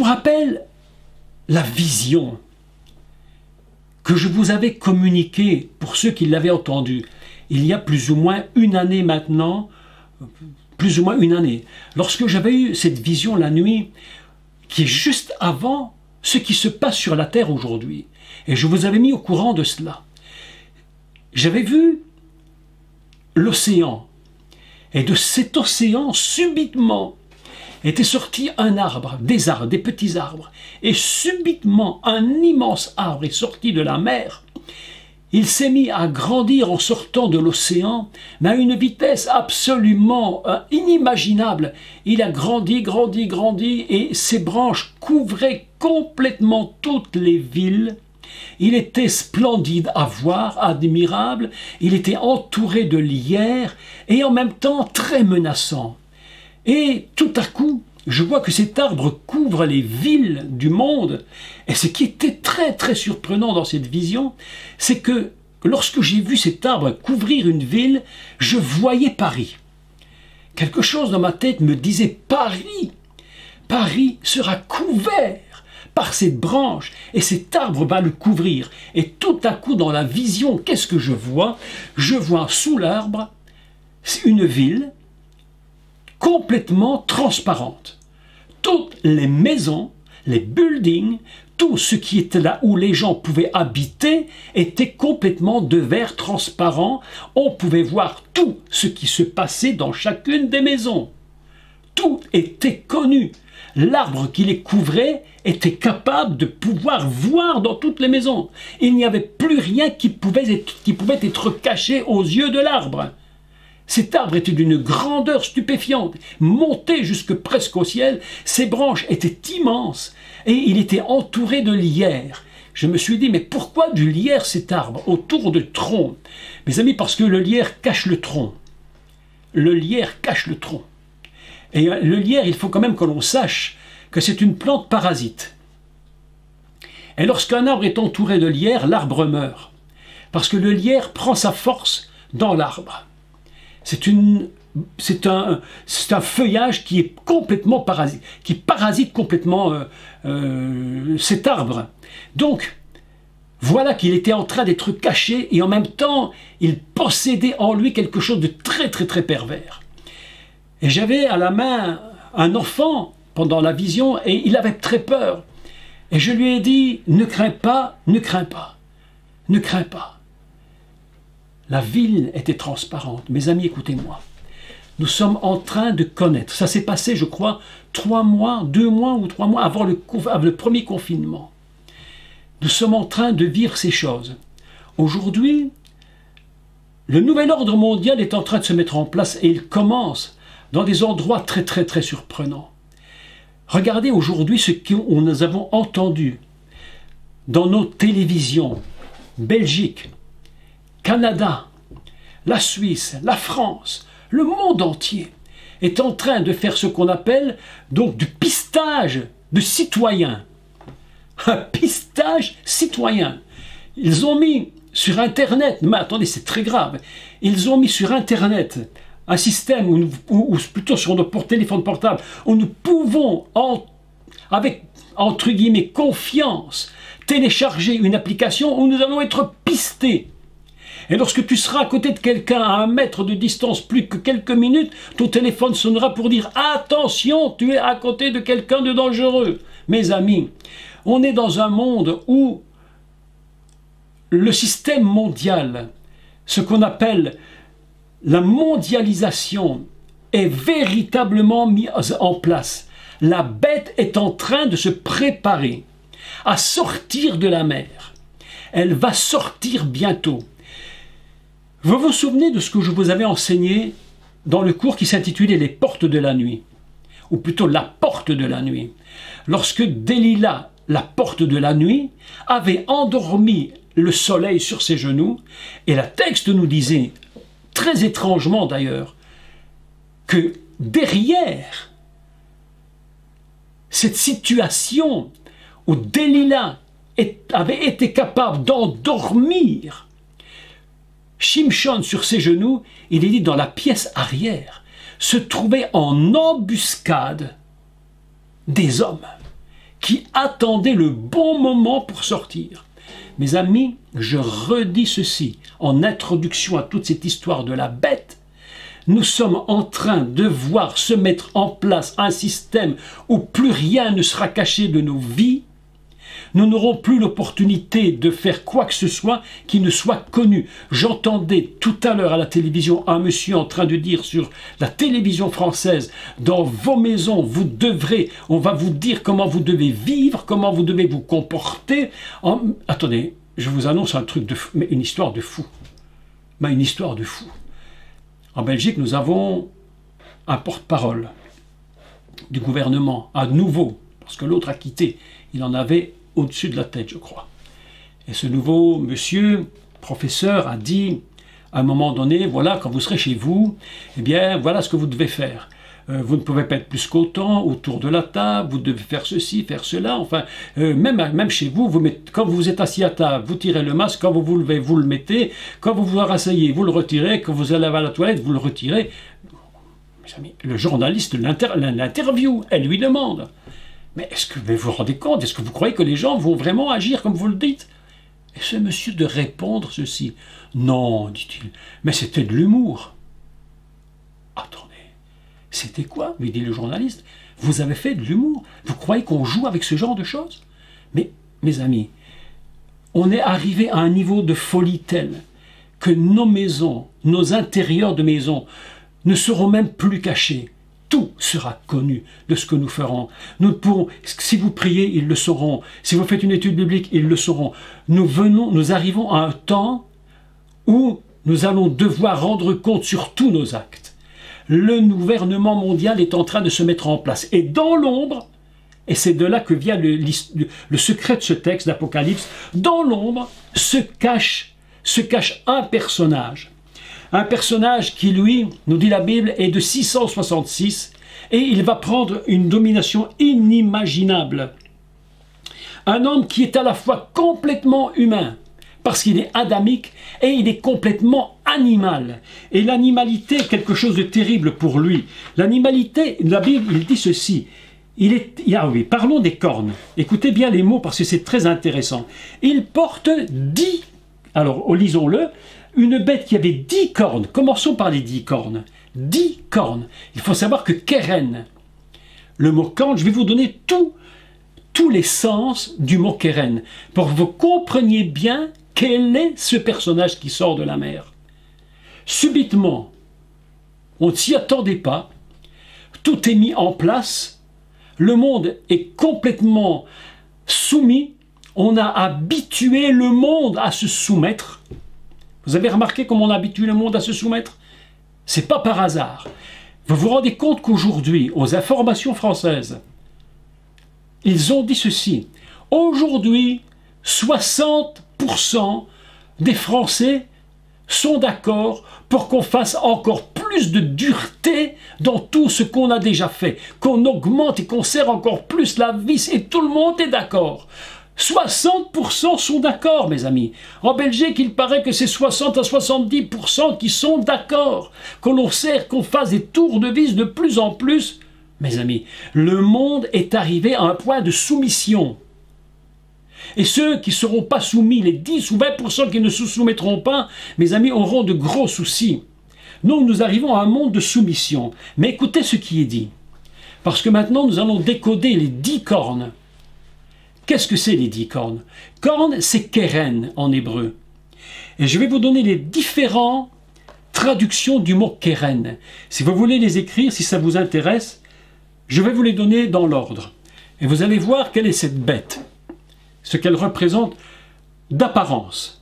rappelle la vision que je vous avais communiquée, pour ceux qui l'avaient entendue, il y a plus ou moins une année maintenant, plus ou moins une année, lorsque j'avais eu cette vision la nuit, qui est juste avant ce qui se passe sur la terre aujourd'hui. Et je vous avais mis au courant de cela. J'avais vu l'océan. Et de cet océan, subitement, était sorti un arbre, des petits arbres. Et subitement, un immense arbre est sorti de la mer. Il s'est mis à grandir en sortant de l'océan, mais à une vitesse absolument inimaginable. Il a grandi, grandi, grandi, et ses branches couvraient complètement toutes les villes. Il était splendide à voir, admirable, il était entouré de lierres, et en même temps très menaçant. Et tout à coup, je vois que cet arbre couvre les villes du monde. Et ce qui était très très surprenant dans cette vision, c'est que lorsque j'ai vu cet arbre couvrir une ville, je voyais Paris. Quelque chose dans ma tête me disait Paris, Paris sera couvert par cette branche et cet arbre va le couvrir. Et tout à coup dans la vision, qu'est-ce que je vois? Je vois sous l'arbre une ville complètement transparente. Toutes les maisons, les buildings, tout ce qui était là où les gens pouvaient habiter était complètement de verre transparent. On pouvait voir tout ce qui se passait dans chacune des maisons. Tout était connu. L'arbre qui les couvrait était capable de pouvoir voir dans toutes les maisons. Il n'y avait plus rien qui pouvait être caché aux yeux de l'arbre. Cet arbre était d'une grandeur stupéfiante, monté jusque presque au ciel, ses branches étaient immenses et il était entouré de lierres. Je me suis dit, mais pourquoi du lierre cet arbre autour de tronc? Mes amis, parce que le lierre cache le tronc. Le lierre cache le tronc. Et le lierre, il faut quand même que l'on sache que c'est une plante parasite. Et lorsqu'un arbre est entouré de lierre, l'arbre meurt. Parce que le lierre prend sa force dans l'arbre. C'est un feuillage qui est complètement parasite, qui parasite complètement cet arbre. Donc, voilà qu'il était en train d'être caché et en même temps, il possédait en lui quelque chose de très très très pervers. Et j'avais à la main un enfant pendant la vision et il avait très peur. Et je lui ai dit, ne crains pas, ne crains pas, ne crains pas. La ville était transparente. Mes amis, écoutez-moi. Nous sommes en train de connaître. Ça s'est passé, je crois, 3 mois, 2 mois ou 3 mois avant le premier confinement. Nous sommes en train de vivre ces choses. Aujourd'hui, le nouvel ordre mondial est en train de se mettre en place et il commence dans des endroits très très très surprenants. Regardez aujourd'hui ce que nous avons entendu dans nos télévisions. Belgique, Canada, la Suisse, la France, le monde entier est en train de faire ce qu'on appelle donc du pistage de citoyens. Un pistage citoyen. Ils ont mis sur Internet, mais attendez, c'est très grave, ils ont mis sur Internet un système, ou plutôt sur notre téléphone portable, où nous pouvons, avec, entre guillemets, confiance, télécharger une application où nous allons être pistés. Et lorsque tu seras à côté de quelqu'un à 1 mètre de distance, plus que quelques minutes, ton téléphone sonnera pour dire « Attention, tu es à côté de quelqu'un de dangereux ». Mes amis, on est dans un monde où le système mondial, ce qu'on appelle la mondialisation, est véritablement mise en place. La bête est en train de se préparer à sortir de la mer. Elle va sortir bientôt. Vous vous souvenez de ce que je vous avais enseigné dans le cours qui s'intitulait « Les portes de la nuit » ou plutôt « La porte de la nuit ». Lorsque Delilah, la porte de la nuit, avait endormi le soleil sur ses genoux, et le texte nous disait, très étrangement d'ailleurs, que derrière cette situation où Delilah avait été capable d'endormir Shimshon sur ses genoux, il est dit dans la pièce arrière, se trouvaient en embuscade des hommes qui attendait le bon moment pour sortir. Mes amis, je redis ceci en introduction à toute cette histoire de la bête. Nous sommes en train de voir se mettre en place un système où plus rien ne sera caché de nos vies. Nous n'aurons plus l'opportunité de faire quoi que ce soit qui ne soit connu. J'entendais tout à l'heure à la télévision un monsieur en train de dire sur la télévision française, dans vos maisons, on va vous dire comment vous devez vivre, comment vous devez vous comporter. Attendez, je vous annonce un truc de fou, mais une histoire de fou. Mais une histoire de fou. En Belgique, nous avons un porte-parole du gouvernement, à nouveau, parce que l'autre a quitté. Il en avait au-dessus de la tête, je crois. Et ce nouveau monsieur, professeur, a dit, à un moment donné, voilà, quand vous serez chez vous, eh bien, voilà ce que vous devez faire. Vous ne pouvez pas être plus qu'autant autour de la table, vous devez faire ceci, faire cela, enfin, même chez vous, quand vous êtes assis à table, vous tirez le masque, quand vous vous levez, vous le mettez, quand vous vous rasseyez, vous le retirez, quand vous allez à la toilette, vous le retirez. Mes amis, le journaliste l'interview, elle lui demande. Mais est-ce que vous vous rendez compte? Est-ce que vous croyez que les gens vont vraiment agir comme vous le dites? Et ce monsieur de répondre ceci. Non, dit-il, mais c'était de l'humour. Attendez, c'était quoi? Lui dit le journaliste. Vous avez fait de l'humour? Vous croyez qu'on joue avec ce genre de choses? Mais, mes amis, on est arrivé à un niveau de folie tel que nos maisons, nos intérieurs de maison ne seront même plus cachés. Tout sera connu de ce que nous ferons. Nous pourrons, si vous priez, ils le sauront. Si vous faites une étude biblique, ils le sauront. Nous arrivons à un temps où nous allons devoir rendre compte sur tous nos actes. Le gouvernement mondial est en train de se mettre en place. Et dans l'ombre, et c'est de là que vient le secret de ce texte d'Apocalypse, dans l'ombre se cache un personnage. Un personnage qui, lui, nous dit la Bible, est de 666 et il va prendre une domination inimaginable. Un homme qui est à la fois complètement humain, parce qu'il est adamique, et il est complètement animal. Et l'animalité est quelque chose de terrible pour lui. L'animalité, la Bible, il dit ceci. Parlons des cornes. Écoutez bien les mots parce que c'est très intéressant. Il porte 10, alors lisons-le, une bête qui avait 10 cornes. Commençons par les 10 cornes. 10 cornes. Il faut savoir que Keren, le mot corne, je vais vous donner tous les sens du mot Keren, pour que vous compreniez bien quel est ce personnage qui sort de la mer. Subitement, on ne s'y attendait pas, tout est mis en place, le monde est complètement soumis, on a habitué le monde à se soumettre. Vous avez remarqué comment on habitue le monde à se soumettre? C'est pas par hasard. Vous vous rendez compte qu'aujourd'hui, aux informations françaises, ils ont dit ceci. Aujourd'hui, 60% des Français sont d'accord pour qu'on fasse encore plus de dureté dans tout ce qu'on a déjà fait, qu'on augmente et qu'on serre encore plus la vis, et tout le monde est d'accord. 60% sont d'accord, mes amis. En Belgique, il paraît que c'est 60 à 70% qui sont d'accord. Que l'on serre, qu'on fasse des tours de vis de plus en plus. Mes amis, le monde est arrivé à un point de soumission. Et ceux qui ne seront pas soumis, les 10 ou 20% qui ne se soumettront pas, mes amis, auront de gros soucis. Donc nous arrivons à un monde de soumission. Mais écoutez ce qui est dit. Parce que maintenant, nous allons décoder les 10 cornes. Qu'est-ce que c'est les 10 cornes? Cornes, c'est Keren en hébreu. Et je vais vous donner les différentes traductions du mot Keren. Si vous voulez les écrire, si ça vous intéresse, je vais vous les donner dans l'ordre. Et vous allez voir quelle est cette bête, ce qu'elle représente d'apparence.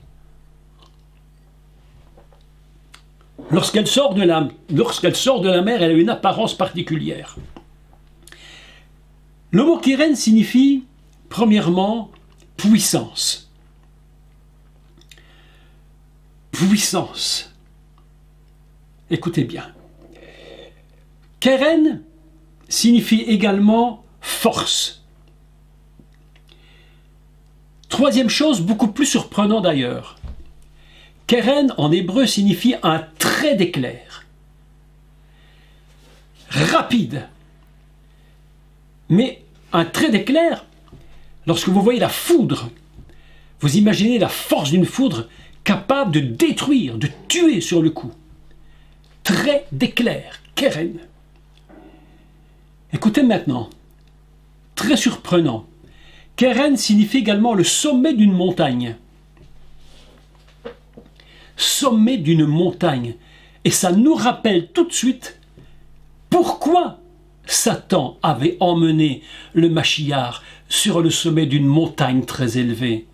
Lorsqu'elle sort de la mer, elle a une apparence particulière. Le mot Keren signifie, premièrement, puissance. Puissance. Écoutez bien. Keren signifie également force. Troisième chose, beaucoup plus surprenant d'ailleurs. Keren en hébreu signifie un trait d'éclair. Rapide. Mais un trait d'éclair, lorsque vous voyez la foudre, vous imaginez la force d'une foudre capable de détruire, de tuer sur le coup. Trait d'éclair, Keren. Écoutez maintenant, très surprenant, Keren signifie également le sommet d'une montagne. Sommet d'une montagne. Et ça nous rappelle tout de suite pourquoi Satan avait emmené le Mashiach sur le sommet d'une montagne très élevée.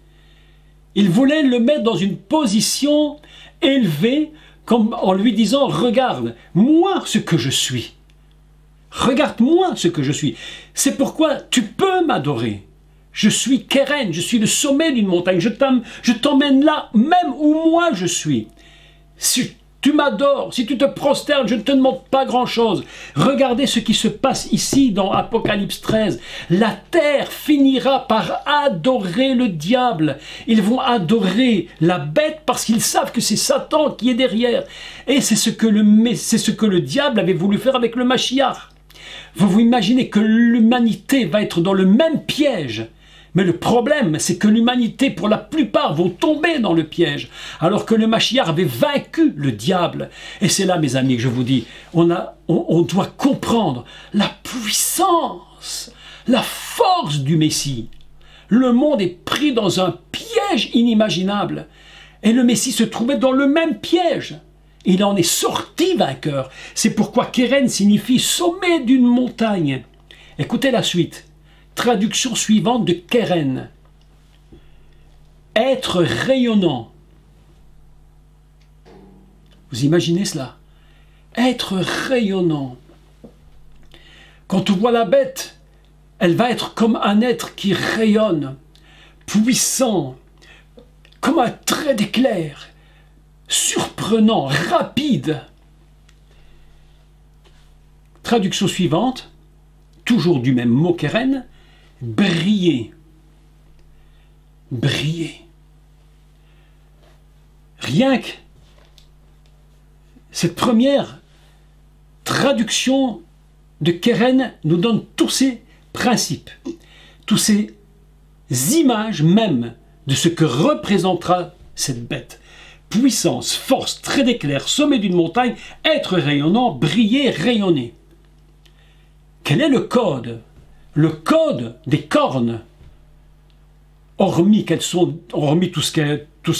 Il voulait le mettre dans une position élevée, comme en lui disant « Regarde, moi ce que je suis. Regarde-moi ce que je suis. C'est pourquoi tu peux m'adorer. Je suis Keren, je suis le sommet d'une montagne. Je t'emmène là, même où moi je suis. Si tu m'adores, si tu te prosternes, je ne te demande pas grand-chose. Regardez ce qui se passe ici dans Apocalypse 13. La terre finira par adorer le diable. Ils vont adorer la bête parce qu'ils savent que c'est Satan qui est derrière. Et c'est ce que le diable avait voulu faire avec le Mashiach. Vous imaginez que l'humanité va être dans le même piège. Mais le problème, c'est que l'humanité, pour la plupart, vont tomber dans le piège, alors que le Mashiach avait vaincu le diable. Et c'est là, mes amis, que je vous dis, on doit comprendre la puissance, la force du Messie. Le monde est pris dans un piège inimaginable. Et le Messie se trouvait dans le même piège. Il en est sorti vainqueur. C'est pourquoi Keren signifie sommet d'une montagne. Écoutez la suite. Traduction suivante de Keren. Être rayonnant. Vous imaginez cela? Être rayonnant. Quand on voit la bête, elle va être comme un être qui rayonne, puissant, comme un trait d'éclair, surprenant, rapide. Traduction suivante, toujours du même mot Keren, briller. Briller. Rien que cette première traduction de Keren nous donne tous ces principes, tous ces images même de ce que représentera cette bête. Puissance, force, trait d'éclair, sommet d'une montagne, être rayonnant, briller, rayonner. Quel est le code? Le code des cornes, hormis tout ce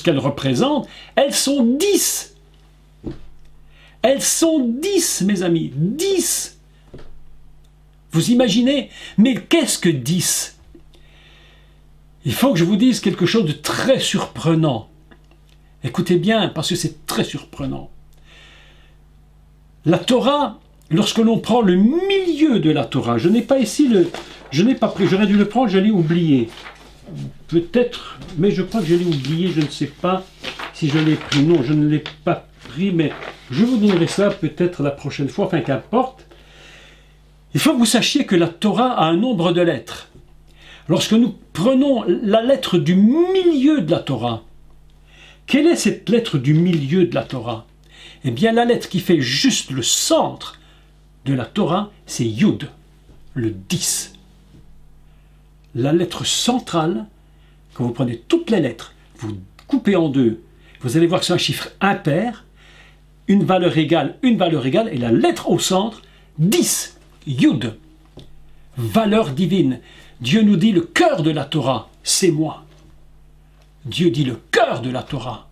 qu'elles représentent, elles sont 10. Elles sont 10, mes amis, 10. Vous imaginez? Mais qu'est-ce que 10? Il faut que je vous dise quelque chose de très surprenant. Écoutez bien, parce que c'est très surprenant. La Torah, lorsque l'on prend le milieu de la Torah, je n'ai pas ici je n'ai pas pris, j'aurais dû le prendre, je l'ai oublié. Peut-être, mais je crois que je l'ai oublié, je ne sais pas si je l'ai pris. Non, je ne l'ai pas pris, mais je vous donnerai ça peut-être la prochaine fois, enfin qu'importe. Il faut que vous sachiez que la Torah a un nombre de lettres. Lorsque nous prenons la lettre du milieu de la Torah, quelle est cette lettre du milieu de la Torah? Eh bien, la lettre qui fait juste le centre de la Torah, c'est Yud, le 10. La lettre centrale, quand vous prenez toutes les lettres, vous coupez en deux, vous allez voir que c'est un chiffre impair, une valeur égale, et la lettre au centre, 10, Yud, valeur divine. Dieu nous dit le cœur de la Torah, c'est moi. Dieu dit le cœur de la Torah,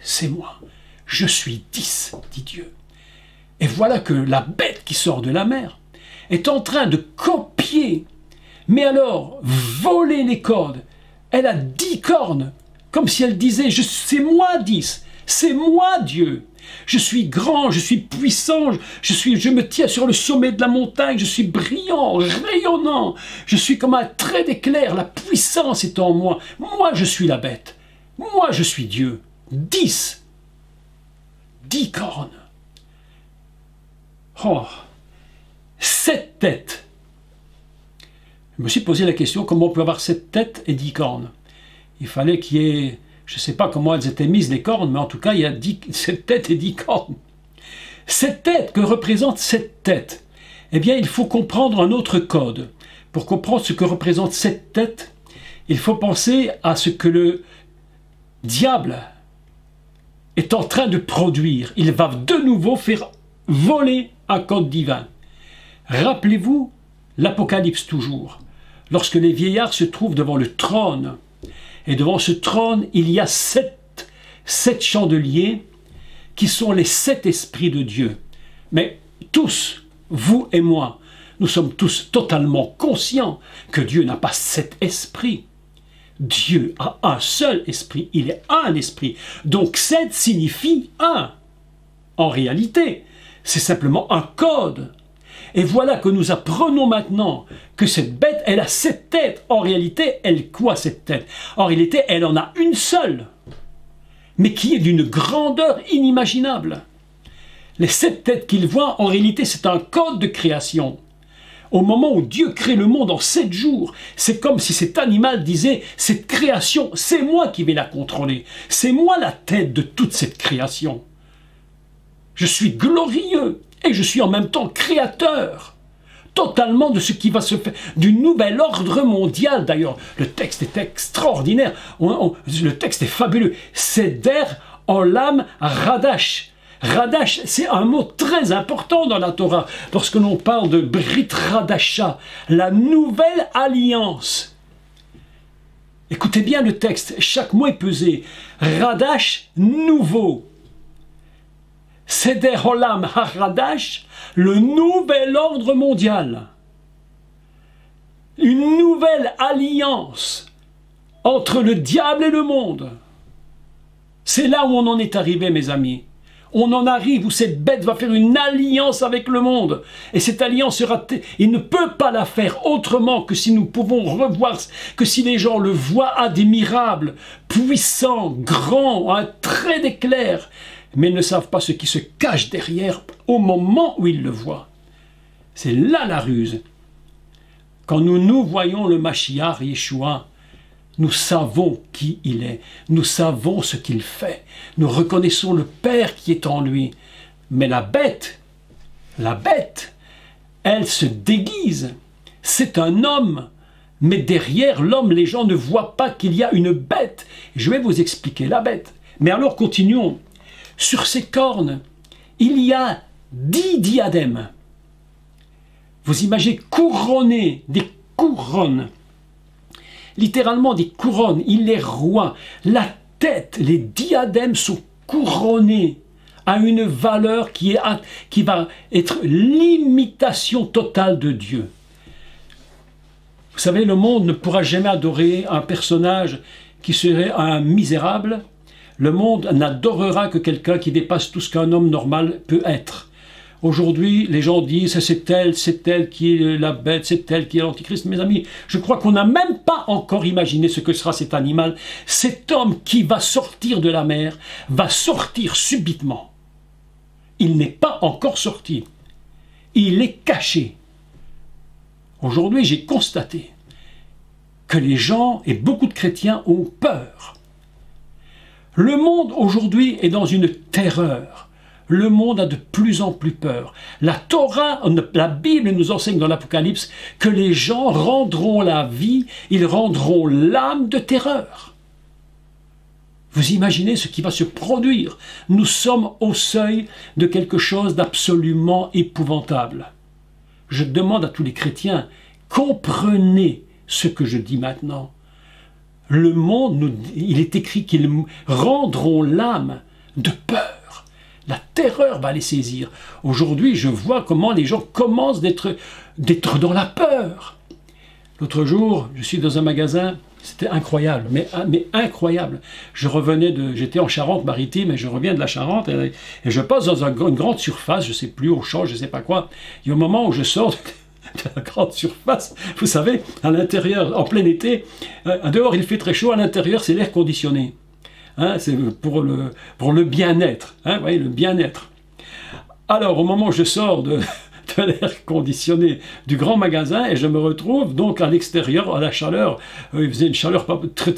c'est moi. Je suis 10, dit Dieu. Et voilà que la bête qui sort de la mer est en train de copier, mais alors voler les codes. Elle a 10 cornes, comme si elle disait, c'est moi 10, c'est moi Dieu. Je suis grand, je suis puissant, je me tiens sur le sommet de la montagne, je suis brillant, rayonnant, je suis comme un trait d'éclair, la puissance est en moi. Moi je suis la bête, moi je suis Dieu. 10 cornes. Oh, 7 têtes. Je me suis posé la question, comment on peut avoir 7 têtes et 10 cornes? Il fallait qu'il y ait, je ne sais pas comment elles étaient mises les cornes, mais en tout cas il y a 7 têtes et 10 cornes. 7 têtes, que représentent 7 têtes? Eh bien il faut comprendre un autre code. Pour comprendre ce que représentent 7 têtes, Il faut penser à ce que le diable est en train de produire. Il va de nouveau faire voler un code divin. Rappelez-vous l'Apocalypse toujours, lorsque les vieillards se trouvent devant le trône, et devant ce trône, il y a sept chandeliers qui sont les 7 esprits de Dieu. Mais tous, vous et moi, nous sommes tous totalement conscients que Dieu n'a pas 7 esprits. Dieu a un seul esprit, il est un esprit. Donc 7 signifie 1. En réalité, c'est simplement un code. Et voilà que nous apprenons maintenant que cette bête, elle a 7 têtes. En réalité, elle quoi cette tête? En réalité, elle en a une seule, mais qui est d'une grandeur inimaginable. Les 7 têtes qu'il voit, en réalité, c'est un code de création. Au moment où Dieu crée le monde en 7 jours, c'est comme si cet animal disait, cette création, c'est moi qui vais la contrôler. C'est moi la tête de toute cette création. Je suis glorieux et je suis en même temps créateur. Totalement de ce qui va se faire, du nouvel ordre mondial. D'ailleurs, le texte est extraordinaire. Le texte est fabuleux. Seder Olam Radash. Radash, c'est un mot très important dans la Torah, lorsque l'on parle de Brit Radasha, la nouvelle alliance. Écoutez bien le texte, chaque mot est pesé. Radash, nouveau. Seder Olam HaRadash, le nouvel ordre mondial. Une nouvelle alliance entre le diable et le monde. C'est là où on en est arrivé, mes amis. On en arrive où cette bête va faire une alliance avec le monde. Et cette alliance sera... Il ne peut pas la faire autrement que si nous pouvons revoir, que si les gens le voient admirable, puissant, grand, un trait d'éclair, mais ils ne savent pas ce qui se cache derrière au moment où ils le voient. C'est là la ruse. Quand nous voyons le Mashiach, Yeshua, nous savons qui il est, nous savons ce qu'il fait, nous reconnaissons le Père qui est en lui. Mais la bête, elle se déguise. C'est un homme, mais derrière l'homme, les gens ne voient pas qu'il y a une bête. Je vais vous expliquer la bête. Mais alors continuons. Sur ses cornes, il y a 10 diadèmes. Vous imaginez couronner des couronnes. Littéralement des couronnes, il est roi. La tête, les diadèmes sont couronnés à une valeur qui va être l'imitation totale de Dieu. Vous savez, le monde ne pourra jamais adorer un personnage qui serait un misérable. Le monde n'adorera que quelqu'un qui dépasse tout ce qu'un homme normal peut être. Aujourd'hui, les gens disent c'est elle qui est la bête, c'est elle qui est l'antichrist. Mes amis, je crois qu'on n'a même pas encore imaginé ce que sera cet animal. Cet homme qui va sortir de la mer, va sortir subitement. Il n'est pas encore sorti. Il est caché. Aujourd'hui, j'ai constaté que les gens, et beaucoup de chrétiens, ont peur. Le monde aujourd'hui est dans une terreur. Le monde a de plus en plus peur. La Torah, la Bible nous enseigne dans l'Apocalypse que les gens rendront la vie, ils rendront l'âme de terreur. Vous imaginez ce qui va se produire? Nous sommes au seuil de quelque chose d'absolument épouvantable. Je demande à tous les chrétiens, comprenez ce que je dis maintenant. Le monde, il est écrit qu'ils rendront l'âme de peur. La terreur va les saisir. Aujourd'hui, je vois comment les gens commencent d'être dans la peur. L'autre jour, je suis dans un magasin, c'était incroyable, mais incroyable. J'étais en Charente-Maritime et je reviens de la Charente et je passe dans une grande surface, je ne sais plus, Auchan, je ne sais pas quoi. Et au moment où je sors de la grande surface, vous savez, à l'intérieur, en plein été, dehors il fait très chaud, à l'intérieur c'est l'air conditionné. Hein, c'est pour le bien-être, hein, voyez, le bien-être. Alors, au moment où je sors de l'air conditionné du grand magasin, et je me retrouve donc à l'extérieur, à la chaleur, il faisait une chaleur très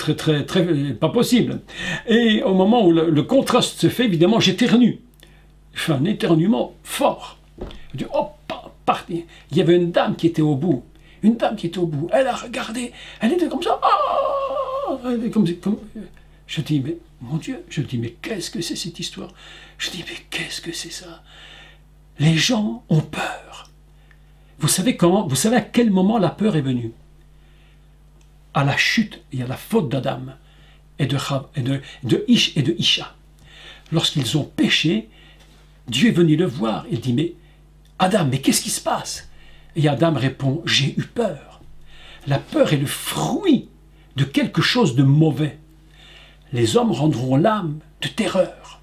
pas possible. Et au moment où le contraste se fait, évidemment, j'éternue. Je fais un éternuement fort. Je dis, hop, parti. Il y avait une dame qui était au bout. une dame qui était au bout. Elle a regardé, elle était comme ça. Ah, elle était comme... Je dis, mais mon Dieu, je dis, mais qu'est-ce que c'est cette histoire? Je dis, mais qu'est-ce que c'est ça? Les gens ont peur. Vous savez comment, vous savez à quel moment la peur est venue? À la chute et à la faute d'Adam et de Ish et de Isha. Lorsqu'ils ont péché, Dieu est venu le voir. Il dit, mais Adam, mais qu'est-ce qui se passe? Et Adam répond, j'ai eu peur. La peur est le fruit de quelque chose de mauvais. Les hommes rendront l'âme de terreur.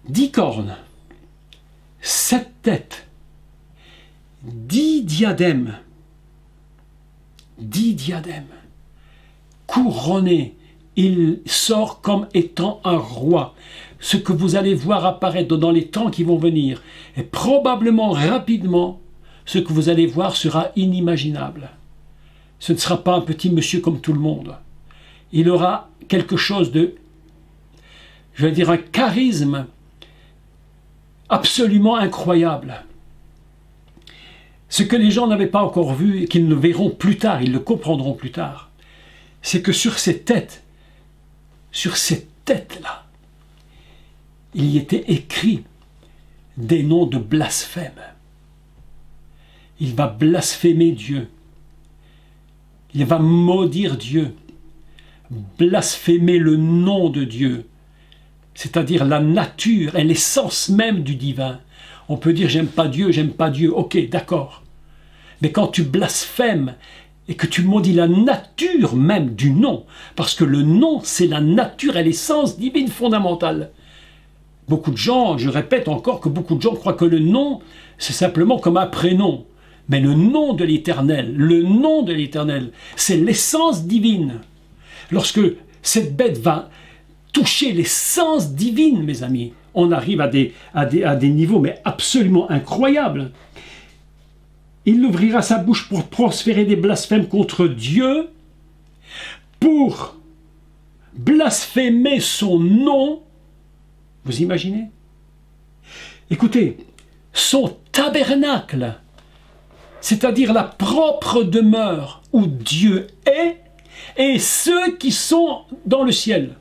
10 cornes, 7 têtes, 10 diadèmes, 10 diadèmes, couronné, il sort comme étant un roi. Ce que vous allez voir apparaître dans les temps qui vont venir, et probablement rapidement, ce que vous allez voir sera inimaginable. Ce ne sera pas un petit monsieur comme tout le monde. Il aura quelque chose de, je vais dire, un charisme absolument incroyable. Ce que les gens n'avaient pas encore vu et qu'ils ne verront plus tard, ils le comprendront plus tard, c'est que sur ces têtes-là, il y était écrit des noms de blasphème. Il va blasphémer Dieu. Il va maudire Dieu. Blasphémer le nom de Dieu, c'est-à-dire la nature et l'essence même du divin. On peut dire j'aime pas Dieu, ok, d'accord. Mais quand tu blasphèmes et que tu maudis la nature même du nom, parce que le nom c'est la nature et l'essence divine fondamentale. Beaucoup de gens, je répète encore que beaucoup de gens croient que le nom c'est simplement comme un prénom. Mais le nom de l'Éternel, c'est l'essence divine. Lorsque cette bête va toucher l'essence divine, mes amis, on arrive à des niveaux mais absolument incroyables. Il ouvrira sa bouche pour prospérer des blasphèmes contre Dieu, pour blasphémer son nom. Vous imaginez? Écoutez, son tabernacle, c'est-à-dire la propre demeure où Dieu est, et ceux qui sont dans le ciel,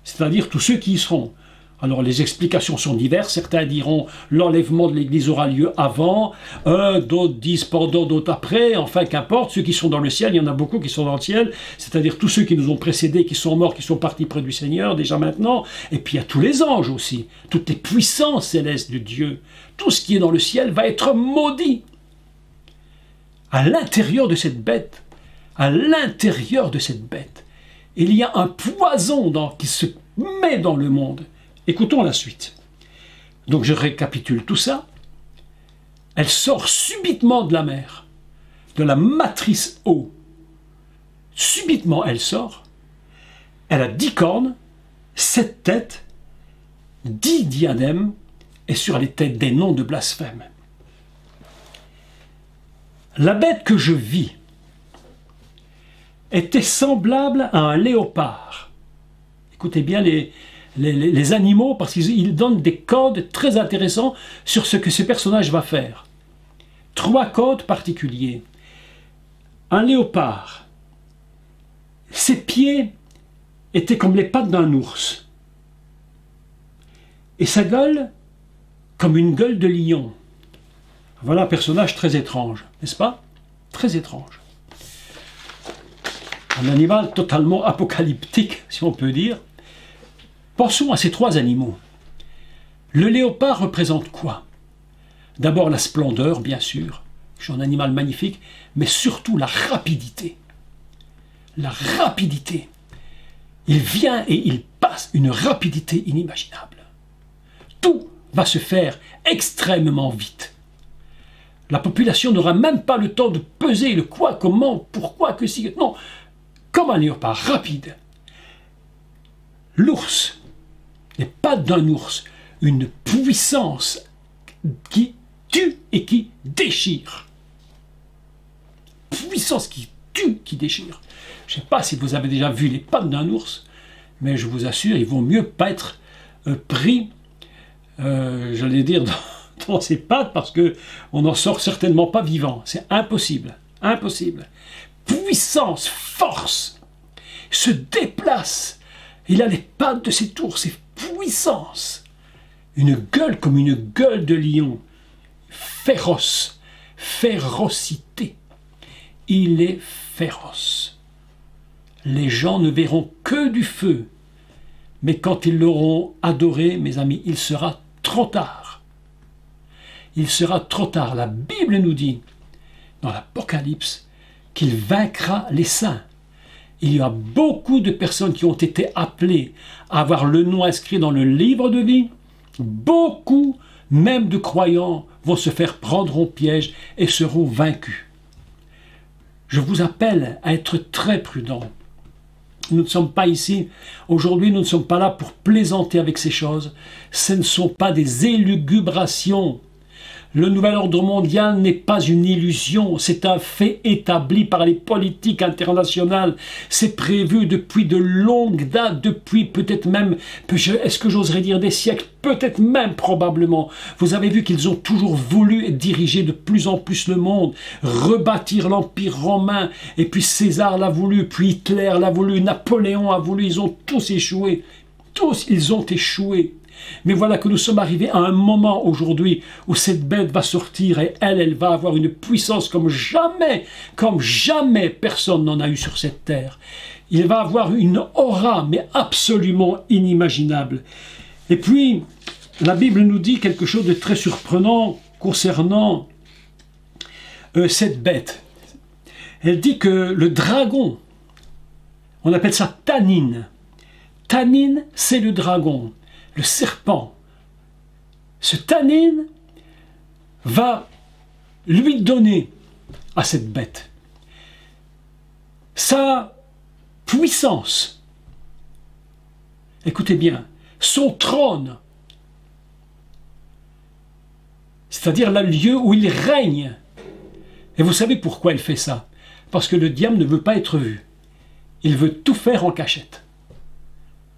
c'est-à-dire tous ceux qui y seront. Alors les explications sont diverses, certains diront l'enlèvement de l'Église aura lieu avant, d'autres disent pendant, d'autres après, enfin qu'importe, ceux qui sont dans le ciel, il y en a beaucoup qui sont dans le ciel, c'est-à-dire tous ceux qui nous ont précédés, qui sont morts, qui sont partis près du Seigneur déjà maintenant, et puis il y a tous les anges aussi, toutes les puissances célestes de Dieu, tout ce qui est dans le ciel va être maudit. À l'intérieur de cette bête, il y a un poison qui se met dans le monde. Écoutons la suite. Donc je récapitule tout ça. Elle sort subitement de la mer, de la matrice eau. Subitement elle sort. Elle a 10 cornes, 7 têtes, 10 diadèmes, et sur les têtes des noms de blasphème. La bête que je vis était semblable à un léopard. Écoutez bien les animaux, parce qu'ils donnent des codes très intéressants sur ce que ce personnage va faire. 3 codes particuliers. Un léopard, ses pieds étaient comme les pattes d'un ours, et sa gueule comme une gueule de lion. Voilà un personnage très étrange, n'est-ce pas? Très étrange. Un animal totalement apocalyptique, si on peut dire. Pensons à ces 3 animaux. Le léopard représente quoi? D'abord la splendeur, bien sûr. C'est un animal magnifique, mais surtout la rapidité. La rapidité. Il vient et il passe une rapidité inimaginable. Tout va se faire extrêmement vite. La population n'aura même pas le temps de peser le quoi, comment, pourquoi, que si. Non, comme un léopard rapide. L'ours, les pattes d'un ours, une puissance qui tue et qui déchire. Puissance qui tue, qui déchire. Je ne sais pas si vous avez déjà vu les pattes d'un ours, mais je vous assure, il vaut mieux pas être pris, j'allais dire, dans ses pattes parce qu'on n'en sort certainement pas vivant. C'est impossible. Impossible. Puissance, force, se déplace. Il a les pattes de ses tours, c'est puissance. Une gueule comme une gueule de lion. Féroce, férocité. Il est féroce. Les gens ne verront que du feu. Mais quand ils l'auront adoré, mes amis, il sera trop tard. Il sera trop tard. La Bible nous dit, dans l'Apocalypse, qu'il vaincra les saints. Il y a beaucoup de personnes qui ont été appelées à avoir le nom inscrit dans le livre de vie. Beaucoup, même de croyants, vont se faire prendre au piège et seront vaincus. Je vous appelle à être très prudents. Nous ne sommes pas ici, aujourd'hui nous ne sommes pas là pour plaisanter avec ces choses. Ce ne sont pas des élucubrations. Le nouvel ordre mondial n'est pas une illusion, c'est un fait établi par les politiques internationales. C'est prévu depuis de longues dates, depuis peut-être même, est-ce que j'oserais dire des siècles, peut-être même probablement. Vous avez vu qu'ils ont toujours voulu diriger de plus en plus le monde, rebâtir l'Empire romain, et puis César l'a voulu, puis Hitler l'a voulu, Napoléon a voulu, ils ont tous échoué. Tous, ils ont échoué. Mais voilà que nous sommes arrivés à un moment aujourd'hui où cette bête va sortir et elle va avoir une puissance comme jamais personne n'en a eu sur cette terre. Il va avoir une aura, mais absolument inimaginable. Et puis, la Bible nous dit quelque chose de très surprenant concernant cette bête. Elle dit que le dragon, on appelle ça Tannin. Tannin, c'est le dragon. Le serpent, ce Tannin va lui donner à cette bête sa puissance. Écoutez bien, son trône, c'est-à-dire le lieu où il règne. Et vous savez pourquoi il fait ça? Parce que le diable ne veut pas être vu. Il veut tout faire en cachette.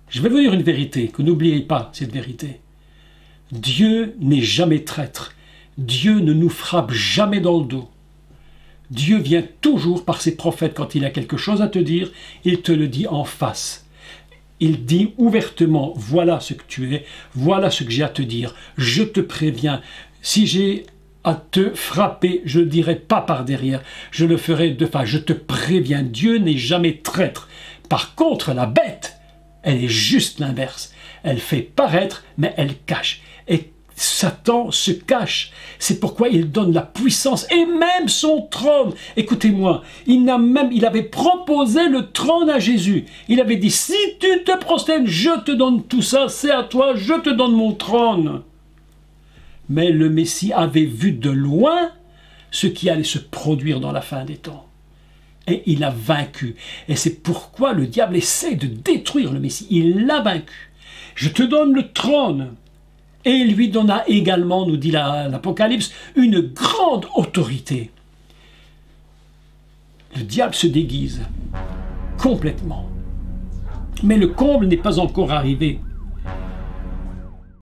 Je vais vous dire une vérité, que n'oubliez pas cette vérité. Dieu n'est jamais traître. Dieu ne nous frappe jamais dans le dos. Dieu vient toujours par ses prophètes quand il a quelque chose à te dire, il te le dit en face. Il dit ouvertement, voilà ce que tu es, voilà ce que j'ai à te dire, je te préviens. Si j'ai à te frapper, je ne dirai pas par derrière, je le ferai de face, je te préviens, Dieu n'est jamais traître. Par contre, la bête, elle est juste l'inverse. Elle fait paraître, mais elle cache. Et Satan se cache. C'est pourquoi il donne la puissance et même son trône. Écoutez-moi, il avait proposé le trône à Jésus. Il avait dit, si tu te prosternes, je te donne tout ça, c'est à toi, je te donne mon trône. Mais le Messie avait vu de loin ce qui allait se produire dans la fin des temps. Et il a vaincu. Et c'est pourquoi le diable essaie de détruire le Messie. Il l'a vaincu. Je te donne le trône. Et il lui donna également, nous dit l'Apocalypse, une grande autorité. Le diable se déguise complètement. Mais le comble n'est pas encore arrivé.